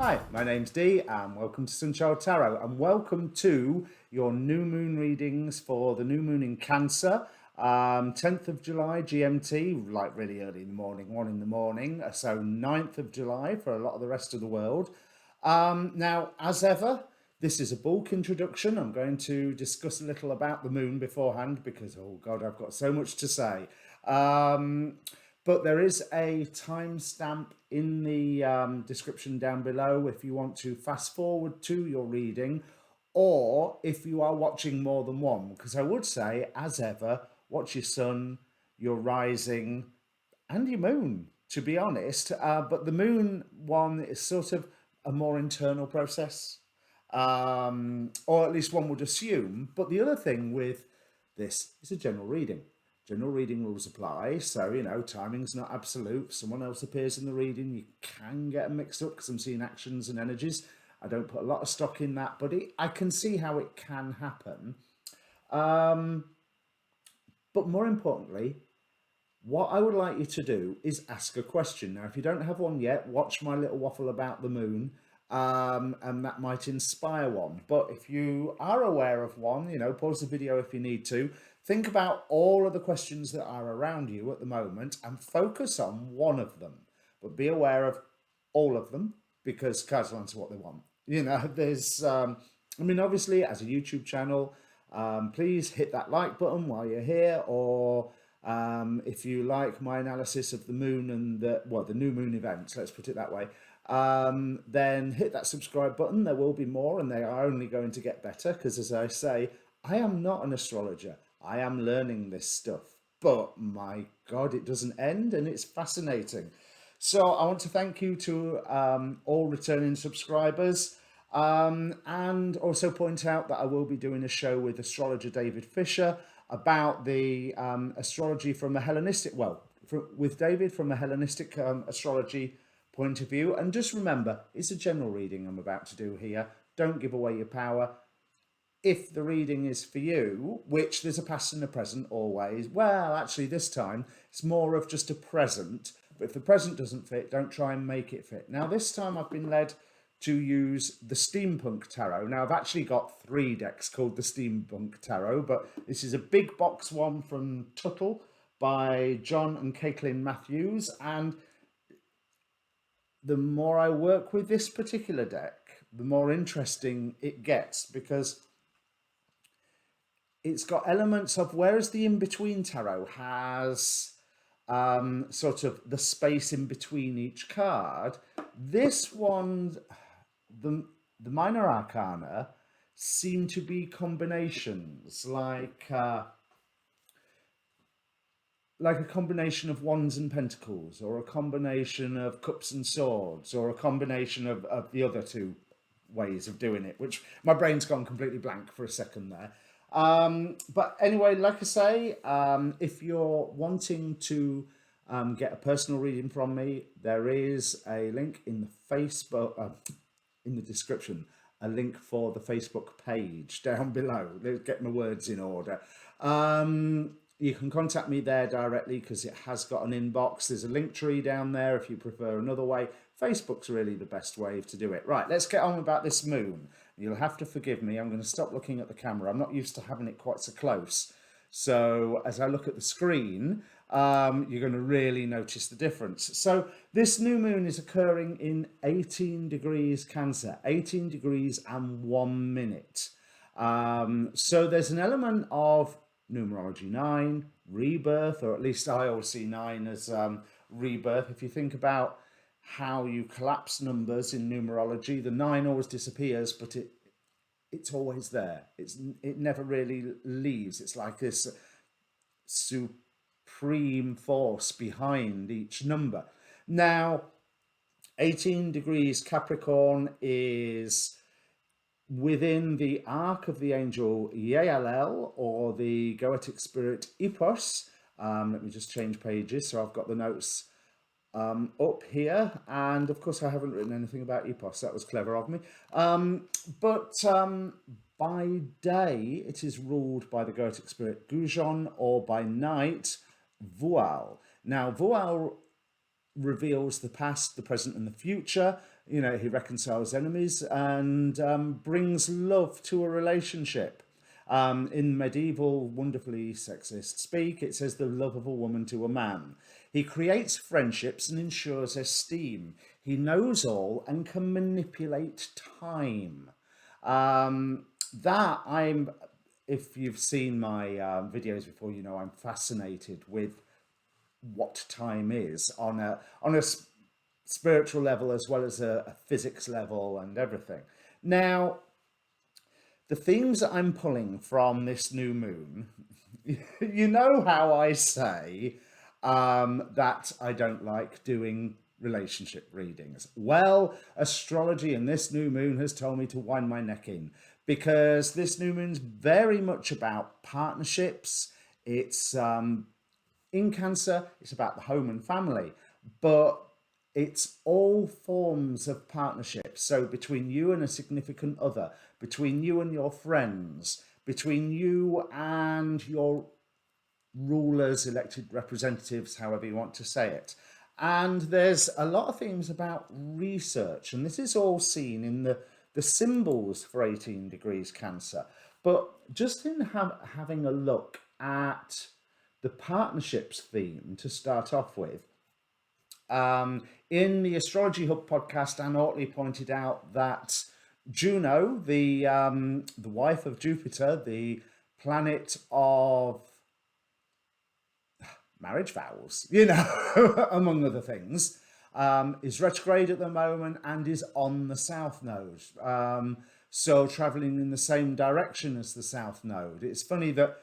Hi, my name's Dee and welcome to Sunchild Tarot and welcome to your new moon readings for the new moon in Cancer, 10th of July GMT, like really early in the morning, 1 in the morning, so 9th of July for a lot of the rest of the world. Now, as ever, this is a bulk introduction. I'm going to discuss a little about the moon beforehand because, oh God, I've got so much to say. But there is a timestamp in the description down below if you want to fast forward to your reading or if you are watching more than one. Because I would say, as ever, watch your sun, your rising, and your moon, to be honest. But the moon one is sort of a more internal process, or at least one would assume. But the other thing with this is a general reading. General reading rules apply, so timing's not absolute. If someone else appears in the reading, you can get them mixed up because I'm seeing actions and energies. I don't put a lot of stock in that, but I can see how it can happen. But more importantly, what I would like you to do is ask a question. Now, if you don't have one yet, watch my little waffle about the moon, and that might inspire one. But if you are aware of one, pause the video if you need to. Think about all of the questions that are around you at the moment and focus on one of them. But be aware of all of them because cards will answer what they want. There's, obviously, as a YouTube channel, please hit that like button while you're here, or if you like my analysis of the moon and the new moon events, let's put it that way, then hit that subscribe button. There will be more and they are only going to get better because, as I say, I am not an astrologer. I am learning this stuff, but my God, it doesn't end and it's fascinating. So I want to thank you to all returning subscribers, and also point out that I will be doing a show with astrologer David Fisher about the astrology from a Hellenistic, with David from a Hellenistic astrology point of view. And just remember, it's a general reading I'm about to do here. Don't give away your power. If the reading is for you, which there's a past and a present always, well, actually this time it's more of just a present. But if the present doesn't fit, don't try and make it fit. Now, this time I've been led to use the Steampunk Tarot. Now, I've actually got 3 decks called the Steampunk Tarot, but this is a big box one from Tuttle by John and Caitlin Matthews. And the more I work with this particular deck, the more interesting it gets because it's got elements of, whereas the in-between tarot has sort of the space in between each card, this one, the minor arcana seem to be combinations, like a combination of wands and pentacles, or a combination of cups and swords, or a combination of the other 2 ways of doing it, which my brain's gone completely blank for a second there. But anyway, like I say, if you're wanting to get a personal reading from me, there is a link in the Facebook, in the description, a link for the Facebook page down below. Let's get my words in order. You can contact me there directly because it has got an inbox. There's a link tree down there if you prefer another way. Facebook's really the best way to do it. Right, let's get on about this moon. You'll have to forgive me. I'm going to stop looking at the camera. I'm not used to having it quite so close. So as I look at the screen, you're going to really notice the difference. So this new moon is occurring in 18 degrees Cancer, 18 degrees and 1 minute. So there's an element of numerology 9, rebirth, or at least I always see 9 as rebirth. If you think about how you collapse numbers in numerology, the 9 always disappears, but it's always there. It never really leaves. It's like this supreme force behind each number. Now, 18 degrees Capricorn is within the arc of the angel Yael, or the Goetic spirit Ipos. Let me just change pages so I've got the notes up here, and of course I haven't written anything about Epos. That was clever of me. But by day it is ruled by the Goetic spirit Goujon, or by night Voil. Now Voil reveals the past, the present, and the future. You know, he reconciles enemies and brings love to a relationship. In medieval, wonderfully sexist speak, it says the love of a woman to a man. He creates friendships and ensures esteem. He knows all and can manipulate time. That I'm, if you've seen my videos before, you know I'm fascinated with what time is on a spiritual level as well as a physics level and everything. Now, the themes that I'm pulling from this new moon, you know how I say that I don't like doing relationship readings. Well, astrology and this new moon has told me to wind my neck in, because this new moon's very much about partnerships. It's in Cancer, it's about the home and family, but it's all forms of partnerships. So between you and a significant other, between you and your friends, between you and your rulers, elected representatives, however you want to say it. And there's a lot of themes about research, and this is all seen in the symbols for 18 degrees Cancer. But just in having a look at the partnerships theme to start off with, in the Astrology Hub podcast, Anne Ortley pointed out that Juno, the wife of Jupiter, the planet of marriage vows, you know, among other things, is retrograde at the moment and is on the South Node. So traveling in the same direction as the South Node. It's funny that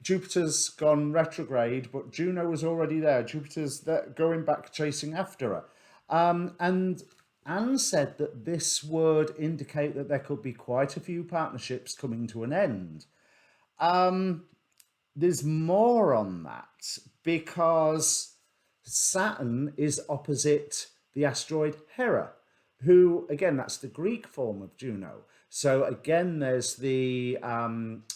Jupiter's gone retrograde, but Juno was already there. Jupiter's there, going back, chasing after her. And Anne said that this would indicate that there could be quite a few partnerships coming to an end. There's more on that, because Saturn is opposite the asteroid Hera, who, again, that's the Greek form of Juno. So again, there's the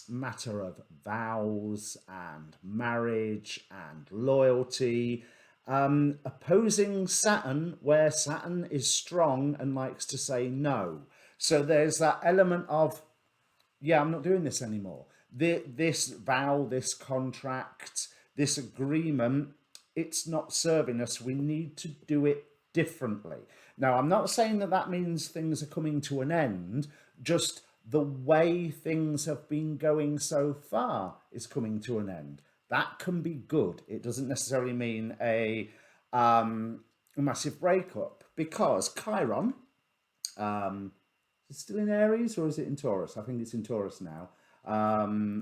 matter of vows and marriage and loyalty, opposing Saturn, where Saturn is strong and likes to say no. So there's that element of, yeah, I'm not doing this anymore. This vow, this contract, this agreement, it's not serving us. We need to do it differently. Now, I'm not saying that that means things are coming to an end, just the way things have been going so far is coming to an end. That can be good. It doesn't necessarily mean a massive breakup, because Chiron, is it still in Aries or is it in Taurus? I think it's in Taurus now.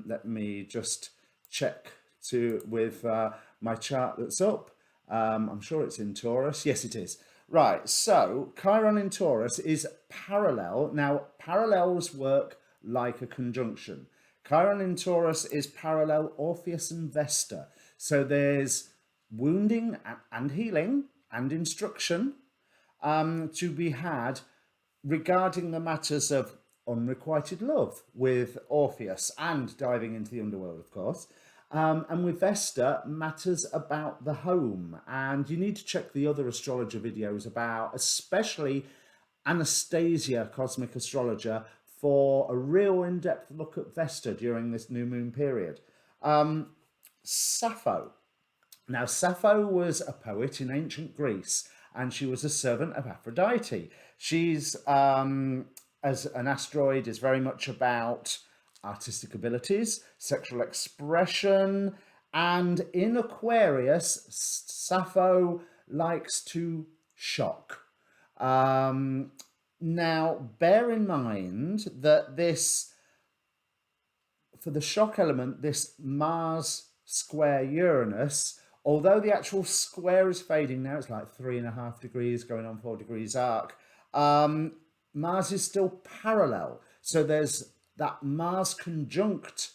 Let me just check with my chart that's up. I'm sure it's in Taurus. Yes, it is. Right, so Chiron in Taurus is parallel. Now, parallels work like a conjunction. Chiron in Taurus is parallel Orpheus and Vesta. So there's wounding and healing and instruction to be had regarding the matters of unrequited love with Orpheus, and diving into the underworld, of course. And with Vesta, matters about the home. And you need to check the other astrologer videos about, especially Anastasia, Cosmic Astrologer, for a real in-depth look at Vesta during this new moon period. Sappho. Now, Sappho was a poet in ancient Greece, and she was a servant of Aphrodite. She's, as an asteroid, is very much about artistic abilities, sexual expression, and in Aquarius, Sappho likes to shock. Now, bear in mind that this, for the shock element, this Mars square Uranus, although the actual square is fading now, it's like 3.5 degrees going on 4 degrees arc, Mars is still parallel. So there's that Mars conjunct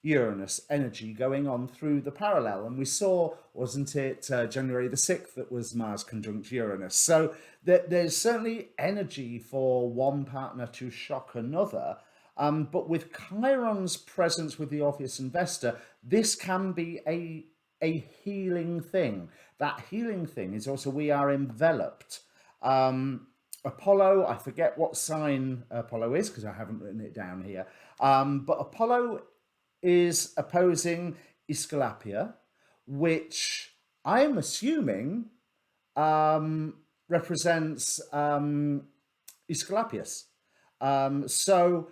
Uranus energy going on through the parallel. And we saw, wasn't it, January the 6th, that was Mars conjunct Uranus. So there's certainly energy for one partner to shock another. But with Chiron's presence with the Orpheus and Vesta, this can be a a healing thing. That healing thing is also we are enveloped. Apollo, I forget what sign Apollo is because I haven't written it down here. But Apollo is opposing Aesculapia, which I'm assuming represents Aesculapius. So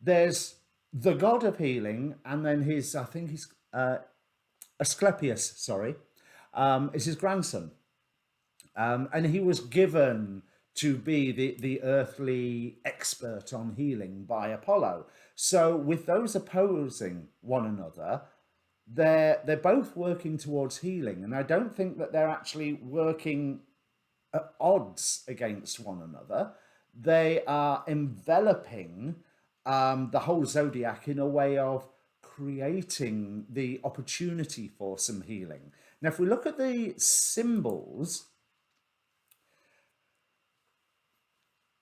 there's the god of healing, and then his, I think he's Asclepius, sorry, is his grandson. And he was given to be the earthly expert on healing by Apollo. So with those opposing one another, they're both working towards healing, and I don't think that they're actually working at odds against one another. They are enveloping the whole zodiac in a way of creating the opportunity for some healing. Now, if we look at the symbols,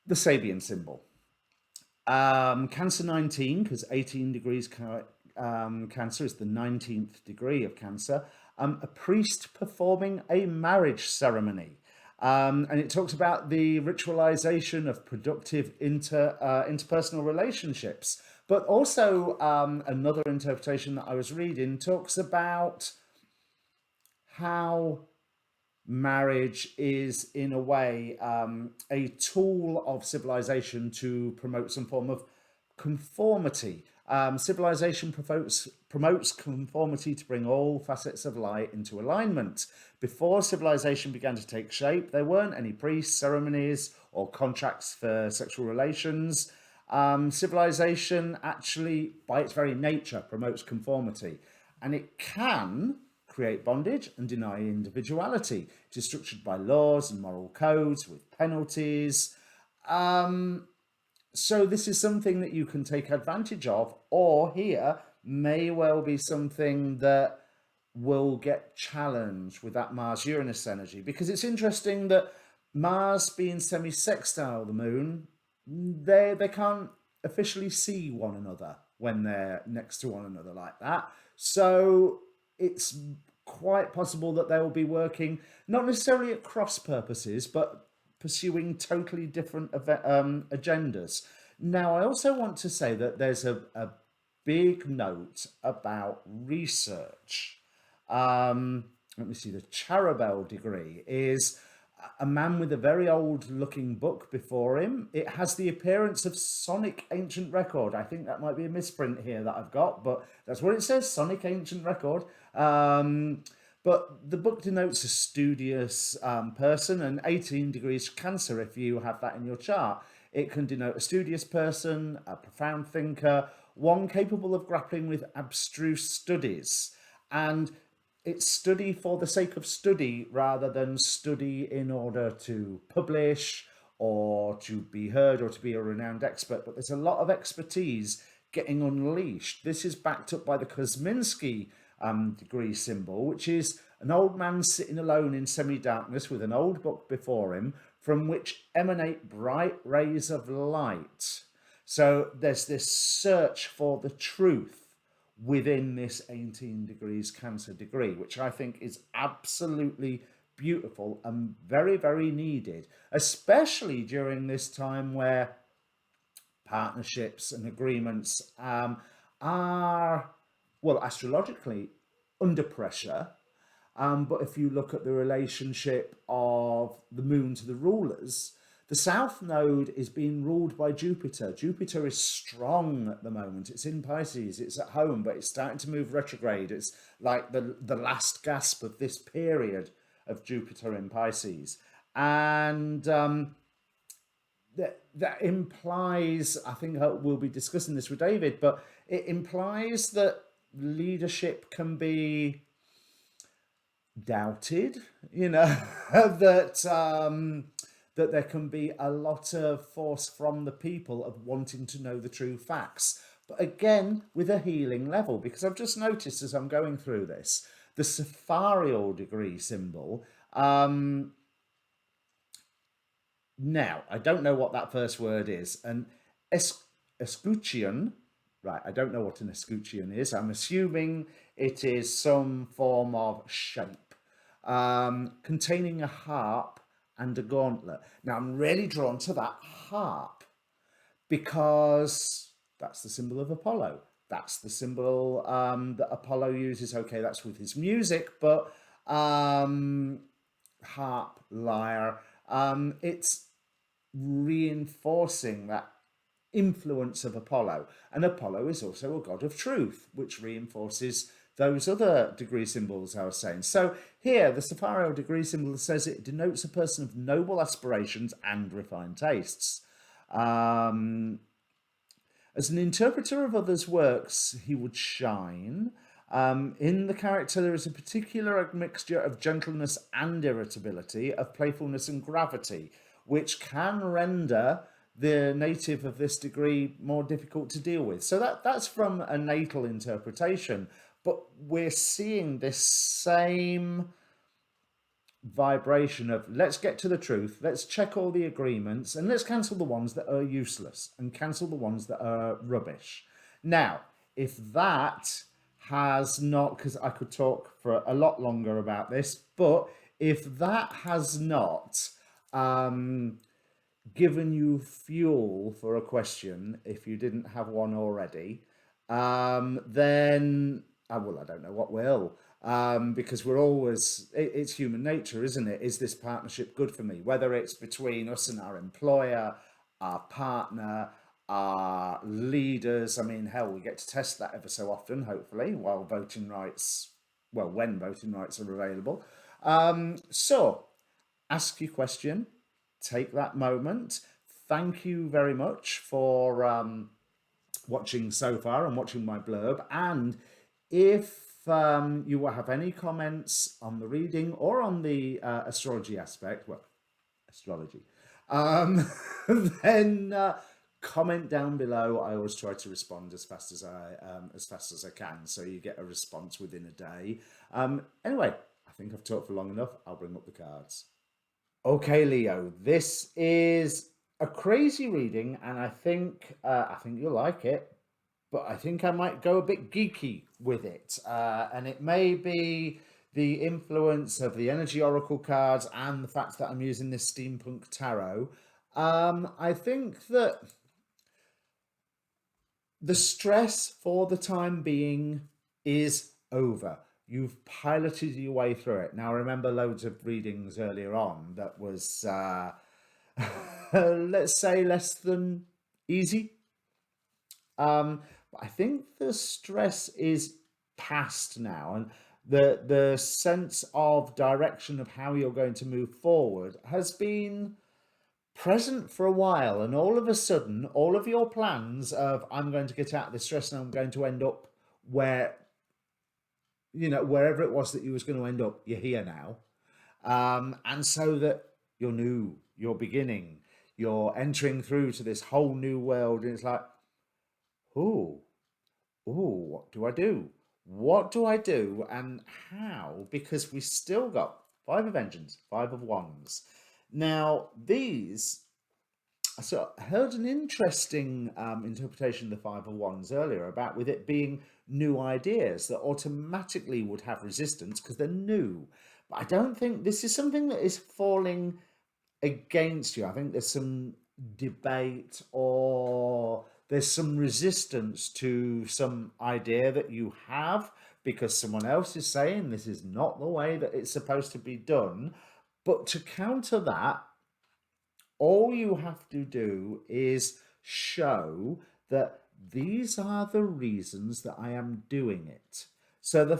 the Sabian symbol, Cancer 19, because 18 degrees Cancer is the 19th degree of Cancer, a priest performing a marriage ceremony. And it talks about the ritualization of productive interpersonal relationships. But also another interpretation that I was reading talks about how marriage is, in a way, a tool of civilization to promote some form of conformity. Civilization promotes conformity to bring all facets of light into alignment. Before civilization began to take shape, there weren't any priests, ceremonies, or contracts for sexual relations. Civilization actually, by its very nature, promotes conformity, and it can create bondage and deny individuality. It is structured by laws and moral codes with penalties. So this is something that you can take advantage of, or here may well be something that will get challenged with that Mars-Uranus energy, because it's interesting that Mars being semi-sextile the moon, they can't officially see one another when they're next to one another like that. So it's quite possible that they will be working not necessarily at cross purposes, but pursuing totally different agendas. Now, I also want to say that there's a big note about research. Let me see, the Charabel degree is a man with a very old looking book before him. It has the appearance of Sonic Ancient Record. I think that might be a misprint here that I've got, but that's what it says, Sonic Ancient Record. But the book denotes a studious person, and 18 degrees Cancer, if you have that in your chart. It can denote a studious person, a profound thinker, one capable of grappling with abstruse studies. And it's study for the sake of study rather than study in order to publish or to be heard or to be a renowned expert. But there's a lot of expertise getting unleashed. This is backed up by the Kosminski degree symbol, which is an old man sitting alone in semi-darkness with an old book before him from which emanate bright rays of light. So there's this search for the truth within this 18 degrees Cancer degree, which I think is absolutely beautiful and very, very needed, especially during this time where partnerships and agreements are, well, astrologically under pressure. But if you look at the relationship of the moon to the rulers, the south node is being ruled by Jupiter. Jupiter is strong at the moment. It's in Pisces, it's at home, but it's starting to move retrograde. It's like the last gasp of this period of Jupiter in Pisces. And that implies, I think we'll be discussing this with David, but it implies that leadership can be doubted, that there can be a lot of force from the people of wanting to know the true facts. But again, with a healing level, because I've just noticed as I'm going through this, the Safarial degree symbol. Now, I don't know what that first word is. And escutcheon Right, I don't know what an escutcheon is. I'm assuming it is some form of shape containing a harp and a gauntlet. Now, I'm really drawn to that harp because that's the symbol of Apollo. That's the symbol that Apollo uses. Okay, that's with his music, but harp, lyre, it's reinforcing that influence of Apollo. And Apollo is also a god of truth, which reinforces those other degree symbols I was saying. So here, the Sapphire degree symbol says it denotes a person of noble aspirations and refined tastes. As an interpreter of others' works, he would shine. In the character, there is a particular mixture of gentleness and irritability, of playfulness and gravity, which can render the native of this degree more difficult to deal with. So that's from a natal interpretation, but we're seeing this same vibration of let's get to the truth, let's check all the agreements, and let's cancel the ones that are useless and cancel the ones that are rubbish. Now, if that has not, because I could talk for a lot longer about this, but if that has not given you fuel for a question, if you didn't have one already, then well, I don't know what will. Because we're always, it's human nature, isn't it? Is this partnership good for me? Whether it's between us and our employer, our partner, our leaders. I mean, hell, we get to test that ever so often, hopefully, while voting rights, well, when voting rights are available. So ask your question, take that moment. Thank you very much for watching so far and watching my blurb. And if you have any comments on the reading or on the astrology aspect, well, astrology, then comment down below. I always try to respond as fast as I can, so you get a response within a day. Anyway, I think I've talked for long enough. I'll bring up the cards. Okay, Leo, this is a crazy reading, and I think you'll like it. But I think I might go a bit geeky with it. And it may be the influence of the energy oracle cards and the fact that I'm using this Steampunk Tarot. I think that the stress for the time being is over. You've piloted your way through it. Now, I remember loads of readings earlier on that was, let's say, less than easy. I think the stress is past now, and the sense of direction of how you're going to move forward has been present for a while, and all of a sudden all of your plans of I'm going to get out of this stress and I'm going to end up where, wherever it was that you was going to end up, you're here now. And so that you're new, you're beginning, you're entering through to this whole new world, and it's like, oh, what do I do? What do I do and how? Because we still got Five of Engines, Five of Wands. Now, these, so I heard an interesting interpretation of the Five of Wands earlier about with it being new ideas that automatically would have resistance because they're new. But I don't think this is something that is falling against you. I think there's some debate or there's some resistance to some idea that you have because someone else is saying this is not the way that it's supposed to be done. But to counter that, all you have to do is show that these are the reasons that I am doing it. So the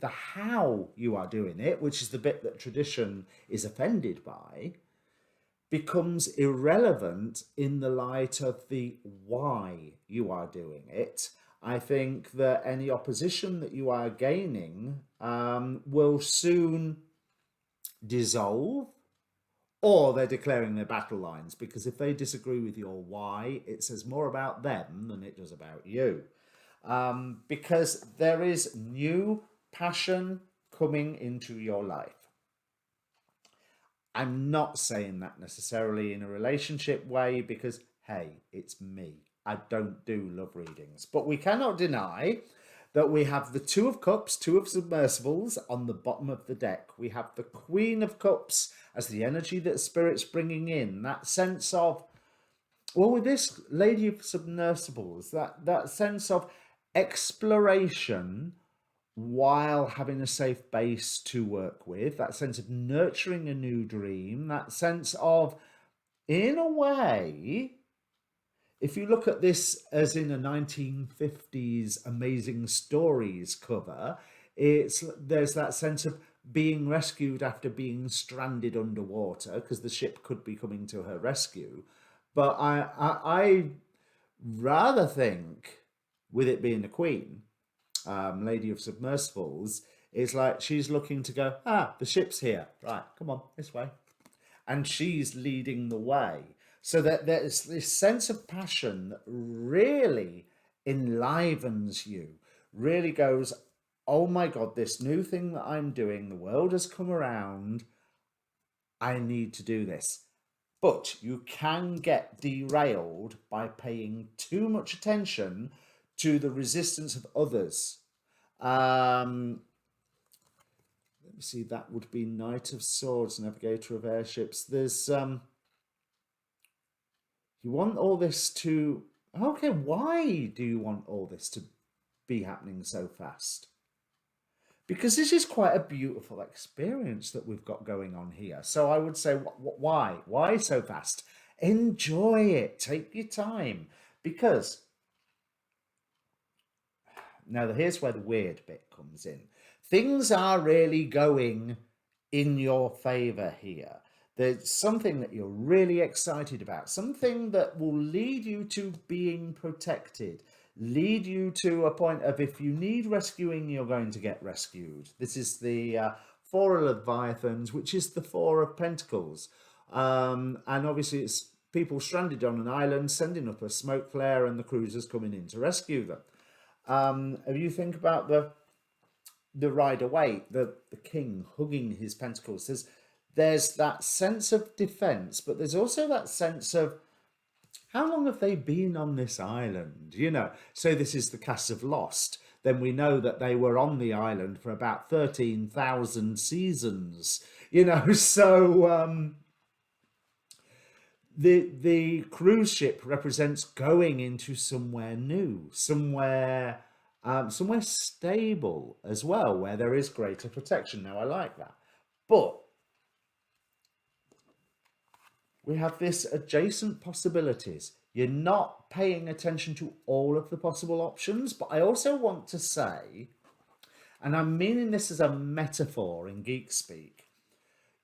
how you are doing it, which is the bit that tradition is offended by, becomes irrelevant in the light of the why you are doing it. I think that any opposition that you are gaining will soon dissolve, or they're declaring their battle lines, because if they disagree with your why, it says more about them than it does about you. Because there is new passion coming into your life. I'm not saying that necessarily in a relationship way because, hey, it's me. I don't do love readings. But we cannot deny that we have the Two of Cups, Two of Submersibles on the bottom of the deck. We have the Queen of Cups as the energy that Spirit's bringing in. That sense of, well, with this Lady of Submersibles, that sense of exploration while having a safe base to work with, that sense of nurturing a new dream, that sense of, in a way, if you look at this as in a 1950s Amazing Stories cover, there's that sense of being rescued after being stranded underwater, because the ship could be coming to her rescue. But I rather think, with it being the Queen, Lady of Submersibles, it's like she's looking to go, the ship's here. Right, come on, this way. And she's leading the way. So that there's this sense of passion that really enlivens you, really goes, oh my God, this new thing that I'm doing, the world has come around, I need to do this. But you can get derailed by paying too much attention to the resistance of others. Let me see, that would be Knight of Swords, Navigator of Airships. There's you want all this to, okay, why do you want all this to be happening so fast? Because this is quite a beautiful experience that we've got going on here. So I would say, why? Why so fast? Enjoy it. Take your time. Because, now here's where the weird bit comes in. Things are really going in your favor here. There's something that you're really excited about, something that will lead you to being protected, lead you to a point of, if you need rescuing, you're going to get rescued. This is the Four of Leviathans, which is the Four of Pentacles. And obviously it's people stranded on an island, sending up a smoke flare, and the cruisers coming in to rescue them. If you think about the Rider-Waite, the king hugging his pentacles, there's that sense of defense, but there's also that sense of, how long have they been on this island? You know, so this is the cast of Lost. Then we know that they were on the island for about 13,000 seasons. You know, so the cruise ship represents going into somewhere new, somewhere stable as well, where there is greater protection. Now, I like that, but we have this adjacent possibilities. You're not paying attention to all of the possible options, but I also want to say, and I'm meaning this as a metaphor in geek speak,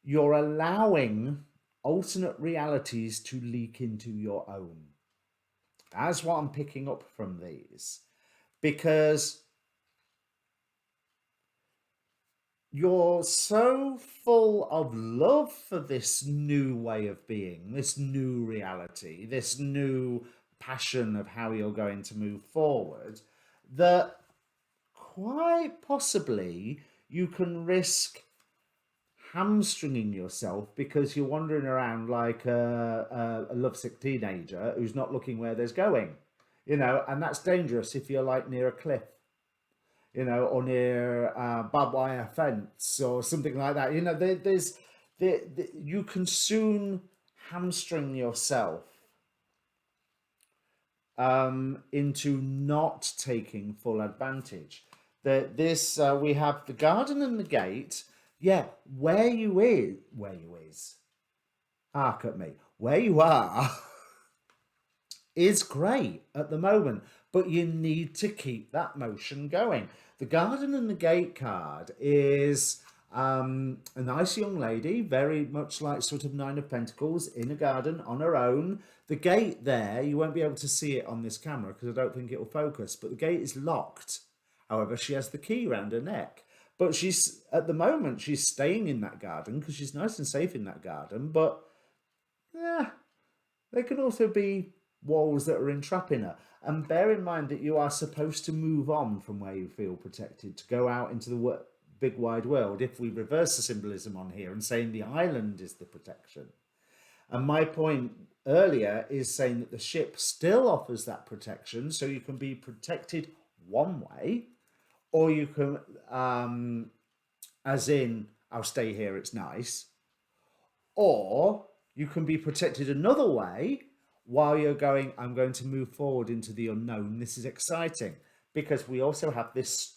you're allowing alternate realities to leak into your own. That's what I'm picking up from these, because you're so full of love for this new way of being, this new reality, this new passion of how you're going to move forward, that quite possibly you can risk hamstringing yourself because you're wandering around like a lovesick teenager who's not looking where there's going, you know, and that's dangerous if you're like near a cliff, you know, or near a barbed wire fence or something like that. You know, you can soon hamstring yourself into not taking full advantage. We have the garden and the gate. Yeah, where you are is great at the moment, but you need to keep that motion going. The garden and the gate card is a nice young lady, very much like sort of Nine of Pentacles, in a garden on her own. The gate there, you won't be able to see it on this camera because I don't think it will focus, but the gate is locked. However, she has the key around her neck. But she's, at the moment, she's staying in that garden because she's nice and safe in that garden. But, yeah, there can also be walls that are entrapping her. And bear in mind that you are supposed to move on from where you feel protected to go out into the big wide world. If we reverse the symbolism on here and saying the island is the protection. And my point earlier is saying that the ship still offers that protection, so you can be protected one way, or you can, as in, I'll stay here, it's nice, or you can be protected another way while you're going, I'm going to move forward into the unknown. This is exciting because we also have this,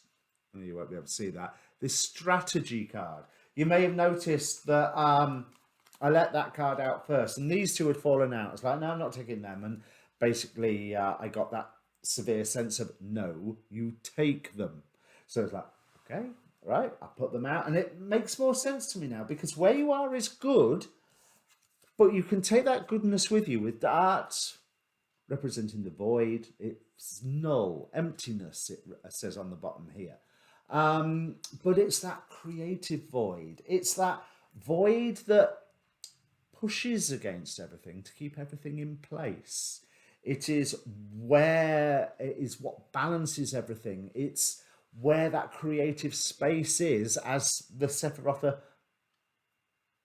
you won't be able to see that, this strategy card. You may have noticed that I let that card out first, and these two had fallen out. It's like, no, I'm not taking them. And basically, I got that severe sense of, no, you take them. So it's like, okay, right, I put them out, and it makes more sense to me now, because where you are is good, but you can take that goodness with you, with that representing the void. It's null, emptiness, it says on the bottom here. But it's that creative void. It's that void that pushes against everything to keep everything in place. It is what balances everything. It's where that creative space is, as the Sephiroth are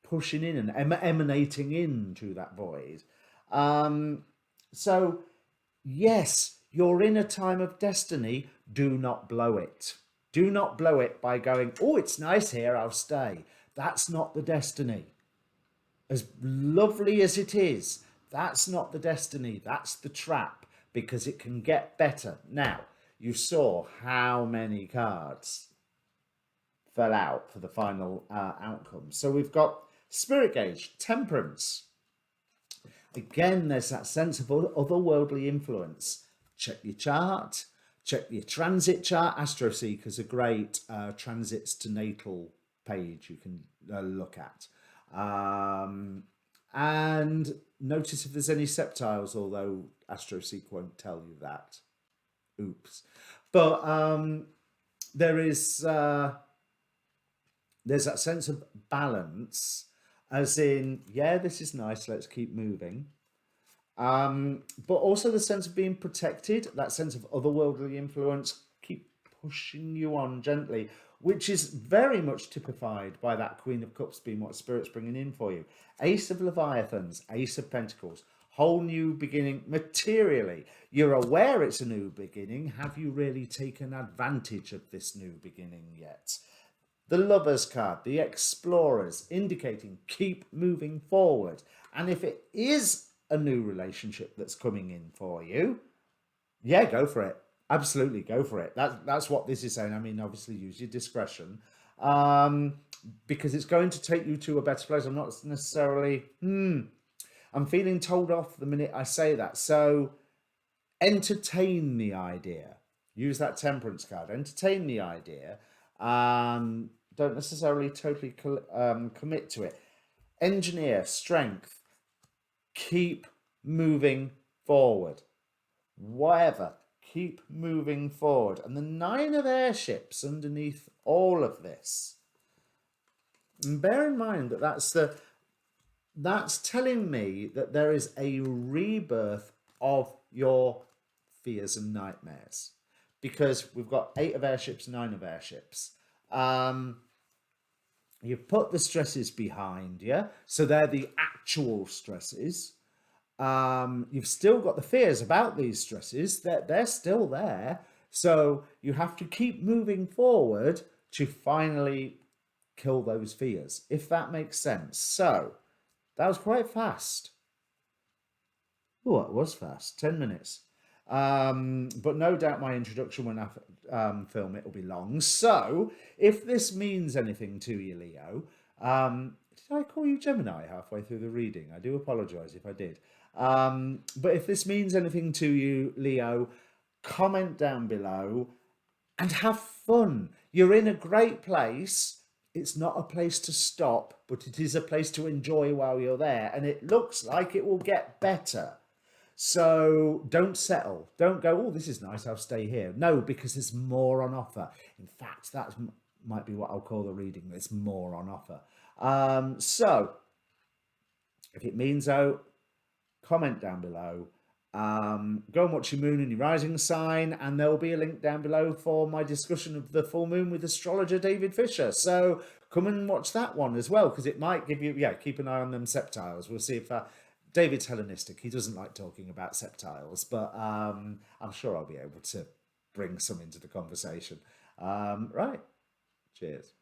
pushing in and emanating into that void. So, yes, you're in a time of destiny. Do not blow it. Do not blow it by going, oh, it's nice here, I'll stay. That's not the destiny. As lovely as it is, that's not the destiny. That's the trap, because it can get better. Now, you saw how many cards fell out for the final outcome. So we've got Spirit Gauge, Temperance. Again, there's that sense of otherworldly influence. Check your chart. Check your transit chart. AstroSeek is a great transits to natal page you can look at. And notice if there's any septiles, although AstroSeek won't tell you that. Oops. But there's that sense of balance, as in, yeah, this is nice, let's keep moving. But also the sense of being protected, that sense of otherworldly influence, keep pushing you on gently, which is very much typified by that Queen of Cups being what Spirit's bringing in for you. Ace of Leviathans, Ace of Pentacles, whole new beginning materially. You're aware it's a new beginning. Have you really taken advantage of this new beginning yet? The Lovers card, the Explorers, indicating keep moving forward. And if it is a new relationship that's coming in for you, yeah, go for it. Absolutely, go for it. That's what this is saying. I mean, obviously, use your discretion, because it's going to take you to a better place. I'm not necessarily, I'm feeling told off the minute I say that. So entertain the idea. Use that Temperance card. Entertain the idea. Don't necessarily totally commit to it. Engineer, Strength. Keep moving forward. Whatever. Keep moving forward. And the 9 of airships underneath all of this. And bear in mind that that's telling me that there is a rebirth of your fears and nightmares. Because we've got 8 of airships, 9 of airships. You've put the stresses behind you. So they're the actual stresses. You've still got the fears about these stresses. They're still there. So you have to keep moving forward to finally kill those fears, if that makes sense. So that was quite fast. Oh, it was fast. 10 minutes. But no doubt my introduction, when I film it, will be long. So if this means anything to you, Leo, did I call you Gemini halfway through the reading? I do apologize if I did. But if this means anything to you, Leo, comment down below and have fun. You're in a great place. It's not a place to stop, but it is a place to enjoy while you're there. And it looks like it will get better. So don't settle. Don't go, oh, this is nice, I'll stay here. No, because there's more on offer. In fact, that might be what I'll call the reading. There's more on offer. So if it means so, comment down below. Go and watch your moon and your rising sign, and there will be a link down below for my discussion of the full moon with astrologer David Fisher. So come and watch that one as well, because it might give you, yeah, keep an eye on them septiles. We'll see if David's Hellenistic. He doesn't like talking about septiles, but I'm sure I'll be able to bring some into the conversation. Right. Cheers.